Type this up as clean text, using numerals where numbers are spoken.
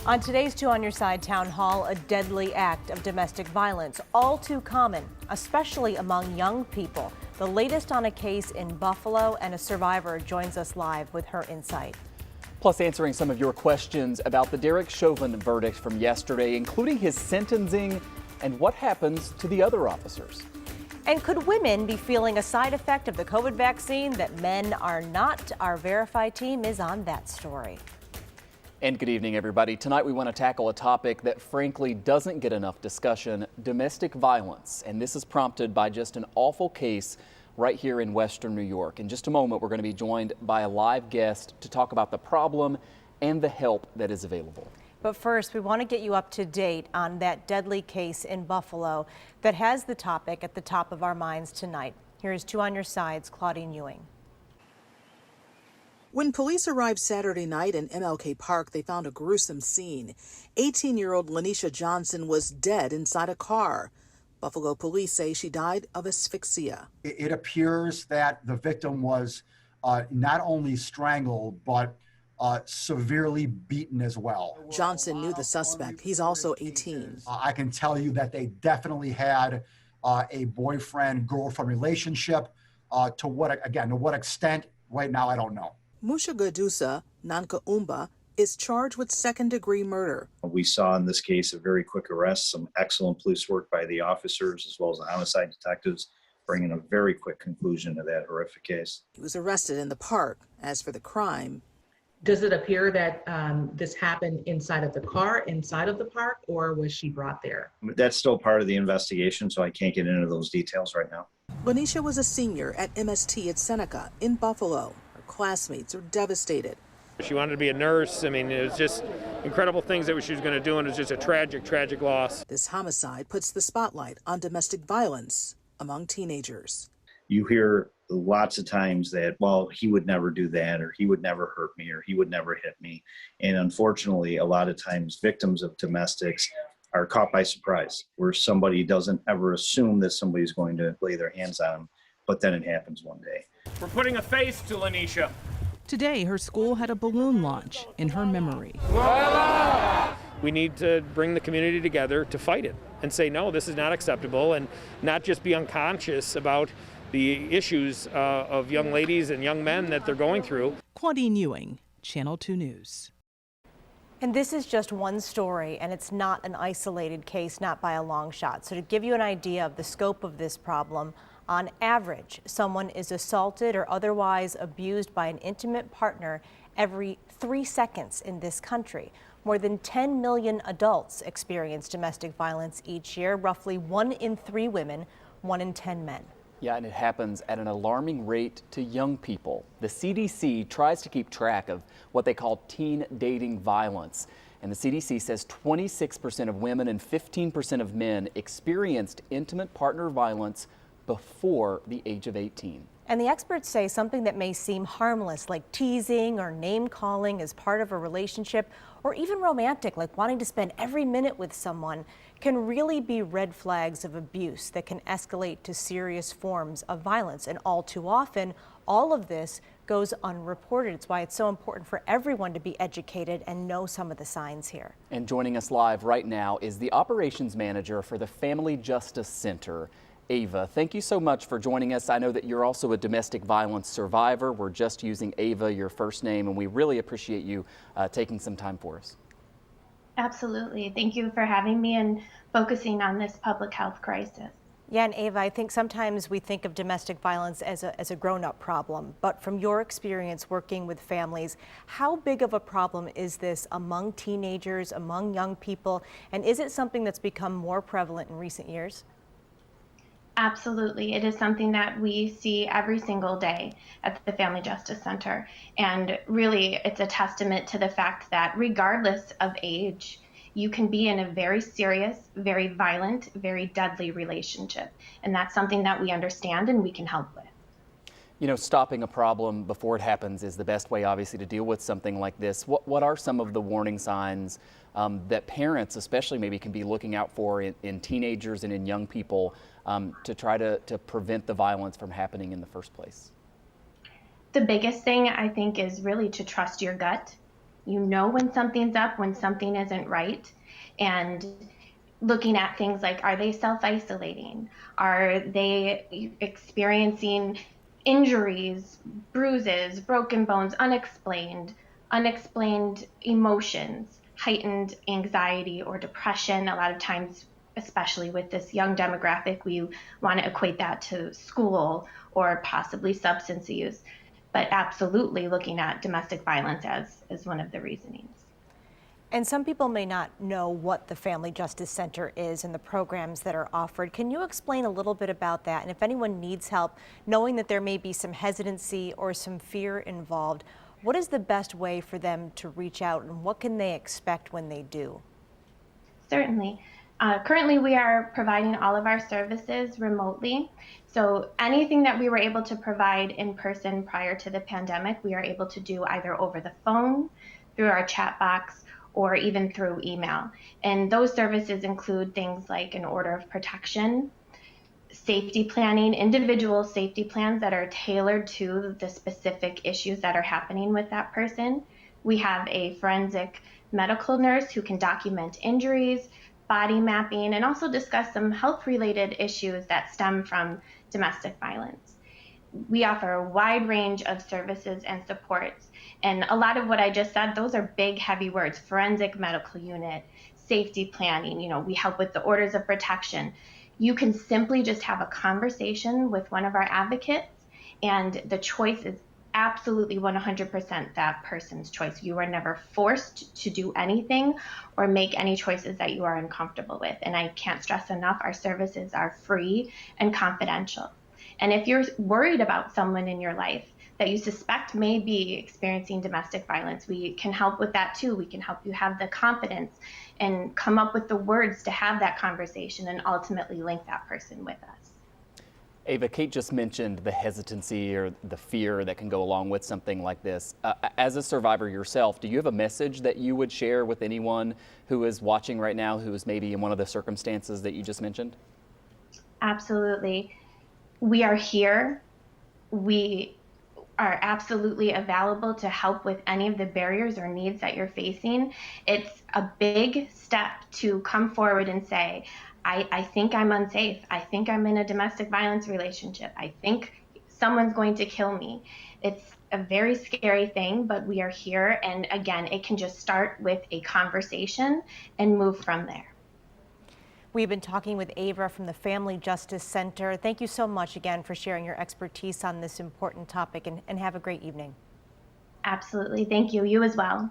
On today's Two on Your Side Town Hall, a deadly act of domestic violence, all too common, especially among young people. The latest on a case in Buffalo, and a survivor joins us live with her insight. Plus, answering some of your questions about the Derek Chauvin verdict from yesterday, including his sentencing and what happens to the other officers. And could women be feeling a side effect of the COVID vaccine that men are not? Our Verify team is on that story. And good evening, everybody. Tonight we want to tackle a topic that frankly doesn't get enough discussion: domestic violence. And this is prompted by just an awful case right here in Western New York. In just a moment, we're going to be joined by a live guest to talk about the problem and the help that is available. But first, we want to get you up to date on that deadly case in Buffalo that has the topic at the top of our minds tonight. Here's Two on Your Side's Claudine Ewing. When police arrived Saturday night in MLK Park, they found a gruesome scene. 18-year-old Lanisha Johnson was dead inside a car. Buffalo police say she died of asphyxia. It appears that the victim was not only strangled, but severely beaten as well. Johnson knew the suspect. He's also 18. I can tell you that they definitely had a boyfriend-girlfriend relationship. To what extent, right now, I don't know. Musha Gadusa Nankaumba is charged with second-degree murder. We saw in this case a very quick arrest, some excellent police work by the officers as well as the homicide detectives, bringing a very quick conclusion to that horrific case. He was arrested in the park. As for the crime, does it appear that this happened inside of the car, inside of the park, or was she brought there? That's still part of the investigation, so I can't get into those details right now. Lanisha was a senior at MST at Seneca in Buffalo. Her classmates are devastated. She wanted to be a nurse. I mean, it was just incredible things that she was going to do, and it was just a tragic, tragic loss. This homicide puts the spotlight on domestic violence among teenagers. You hear lots of times that, well, he would never do that, or he would never hurt me, or he would never hit me. And unfortunately, a lot of times victims of domestics are caught by surprise, where somebody doesn't ever assume that somebody's going to lay their hands on them, but then it happens one day. We're putting a face to Lanisha. Today, her school had a balloon launch in her memory. We need to bring the community together to fight it and say, no, this is not acceptable, and not just be unconscious about the issues of young ladies and young men that they're going through. Claudine Ewing, Channel 2 News. And this is just one story, and it's not an isolated case, not by a long shot. So to give you an idea of the scope of this problem, on average, someone is assaulted or otherwise abused by an intimate partner every 3 seconds in this country. More than 10 million adults experience domestic violence each year, roughly 1 in 3 women, 1 in 10 men. Yeah, and it happens at an alarming rate to young people. The CDC tries to keep track of what they call teen dating violence. And the CDC says 26% of women and 15% of men experienced intimate partner violence before the age of 18. And the experts say something that may seem harmless, like teasing or name calling as part of a relationship, or even romantic, like wanting to spend every minute with someone, can really be red flags of abuse that can escalate to serious forms of violence. And all too often, all of this goes unreported. It's why it's so important for everyone to be educated and know some of the signs here. And joining us live right now is the operations manager for the Family Justice Center, Ava. Thank you so much for joining us. I know that you're also a domestic violence survivor. We're just using Ava, your first name, and we really appreciate you taking some time for us. Absolutely. Thank you for having me and focusing on this public health crisis. Yeah, and Ava, I think sometimes we think of domestic violence as a grown-up problem, but from your experience working with families, how big of a problem is this among teenagers, among young people, and is it something that's become more prevalent in recent years? Absolutely. It is something that we see every single day at the Family Justice Center. And really, it's a testament to the fact that regardless of age, you can be in a very serious, very violent, very deadly relationship. And that's something that we understand and we can help with. You know, stopping a problem before it happens is the best way, obviously, to deal with something like this. What are some of the warning signs that parents especially maybe can be looking out for in teenagers and in young people to try to prevent the violence from happening in the first place? The biggest thing, I think, is really to trust your gut You know when something's up, when something isn't right, and looking at things like, are they self-isolating? Are they experiencing injuries, bruises, broken bones, unexplained emotions, heightened anxiety or depression? A lot of times, especially with this young demographic, we want to equate that to school or possibly substance use. But absolutely looking at domestic violence as one of the reasonings. And some people may not know what the Family Justice Center is and the programs that are offered. Can you explain a little bit about that? And if anyone needs help, knowing that there may be some hesitancy or some fear involved, what is the best way for them to reach out and what can they expect when they do? Certainly. Currently, we are providing all of our services remotely. So anything that we were able to provide in person prior to the pandemic, we are able to do either over the phone, through our chat box, or even through email. And those services include things like an order of protection, safety planning, individual safety plans that are tailored to the specific issues that are happening with that person. We have a forensic medical nurse who can document injuries, body mapping, and also discuss some health-related issues that stem from domestic violence. We offer a wide range of services and supports. And a lot of what I just said, those are big, heavy words: forensic medical unit, safety planning, we help with the orders of protection. You can simply just have a conversation with one of our advocates, and the choice is absolutely 100% that person's choice. You are never forced to do anything or make any choices that you are uncomfortable with. And I can't stress enough, our services are free and confidential. And if you're worried about someone in your life that you suspect may be experiencing domestic violence, we can help with that too. We can help you have the confidence and come up with the words to have that conversation and ultimately link that person with us. Ava, Kate just mentioned the hesitancy or the fear that can go along with something like this. As a survivor yourself, do you have a message that you would share with anyone who is watching right now who is maybe in one of the circumstances that you just mentioned? Absolutely. We are here. We are absolutely available to help with any of the barriers or needs that you're facing. It's a big step to come forward and say, I think I'm unsafe. I think I'm in a domestic violence relationship. I think someone's going to kill me. It's a very scary thing, but we are here. And again, it can just start with a conversation and move from there. We've been talking with Ava from the Family Justice Center. Thank you so much again for sharing your expertise on this important topic, and have a great evening. Absolutely. Thank you. You as well.